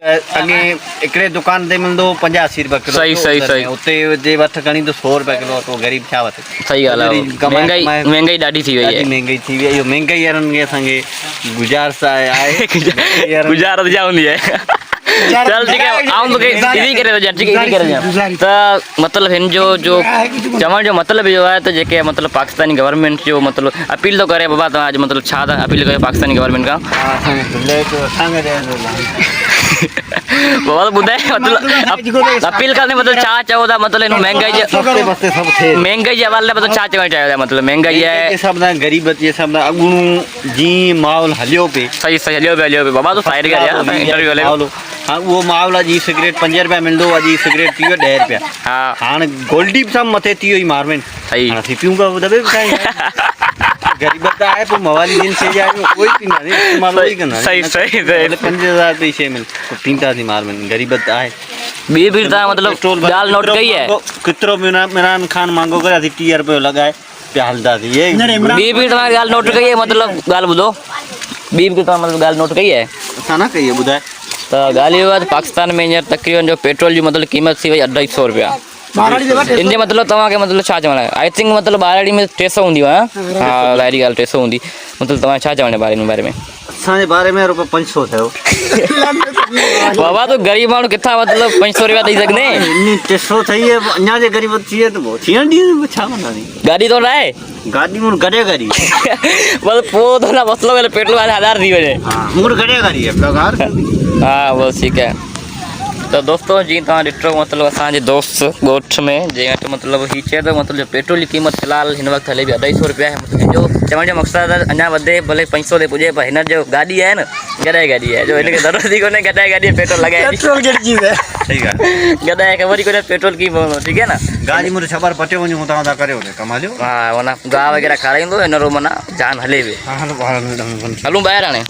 अगे एकड़े दुकान ते मिलंदो 85 रुपए किलो। सही उते जे वठ खणी तो 100 रुपए किलो तो गरीब छा वठे। सही ॻाल्हि आहे। महंगाई ॾाढी थी वई आहे। महंगाई थी वई आहे। महंगाई वारनि खे असांखे गुज़ारिश आहे गुज़ारत जा हूंदी आहे। चल ठीक है, आऊं तो इजी करे तो ठीक है, इजी करे तो मतलब हिन जो चवण जो मतलब जो है तो जेके मतलब पाकिस्तानी गवर्नमेंट जो मतलब अपील तो करे बाबा, तो आज मतलब छा था अपील करे पाकिस्तानी गवर्नमेंट का? बाबा तो बुधाए मतलब अपील करने मतलब छा चओ था, मतलब महंगाई जे हवाले मतलब छा चवण चाहियो था, मतलब महंगाई है सब ना गरीब जे सब ना अगुणू जी माहौल हलियो पे। सही हलियो पे बाबा तो साइड कर यार इंटरव्यू ले। हाँ वो माहौल जी सिगरेट 5 रुपया मिलंदो, अजी सिगरेट पियो 10 रुपया। हाँ हाँ गोल्डी सब मथे थियो ही मारवेन। सही हाँ पियूंगा वो दबे काई गरीबत है पर मवाली दिन से जाए कोई पीना नहीं इस्तेमाल वही करना। सही 5000 रुपये शे मिल तो पीता थी मारवेन गरीबत है। बी ता मतलब गाल नोट कई है कितरो इमरान खान मांगो करे थी 30 रुपये लगाए पे हलदा थी ये बी तुम्हारी गाल नोट कई है, मतलब गाल बुधो बी तो मतलब गाल नोट कई है असा ना कहिए बुधाए। तो गाली हुआ पाकिस्तान में हींअर तकरीबन जो पेट्रोल की मतलब कीमत थी वही 250 रुपया। इनके मतलब तव्हांखे मतलब छा चवणु आहे? आई थिंक मतलब ॿारहड़ी में 300 हूंदी आहे। हाँ ज़ाहिरी ॻाल्हि 300 हूंदी, मतलब तव्हां छा चवणु आहे बारे में? असांजे बारे में रुपये 500 थियो। बाबा तो गरीब माण्हू किथां मतलब 500 रुपया ॾेई सघंदे? 300 थी है अञा जे गरीब थी है तो थियण दी छा कंदा नी गाड़ी तो ना आहे गाड़ी मुड़ गॾे गाड़ी मतलब पोइ तो ना मसलो है पेट्रोल वाले 1000 थी वञे। हां मुड़ गॾे गाड़ी है पगार। हाँ बस ठीक है। तो दोस्तों जी तव्हां ॾिठो मतलब असांजे दोस्त ॻोठ में जंहिं वटि मतलब ही चए थो मतलब जो पेट्रोल की क़ीमत फ़िलहाल हिन वक़्तु हले बि 250 रुपया है। मतलब जो चवण जो मक़सदु अञा वधे भले 500 ते पुॼे, पर हिन जो गाॾी आहे न गॾाए गाॾी है, जो हिनखे ज़रूरत ई कोन्हे गॾाए गाॾी पेट्रोल लॻाए। पेट्रोल कहिड़ी चीज़ है? सही ॻाल्हि गॾाए ख़बर ई कोन्हे पेट्रोल की पवंदो, ठीक है ना। गाड़ी मुझे छबर पटे वञूं तव्हां था करे कमालियो। हाँ वरना गाह वग़ैरह खाराईंदो हिन रो माना जान हले बि। हलूं ॿाहिरि हाणे।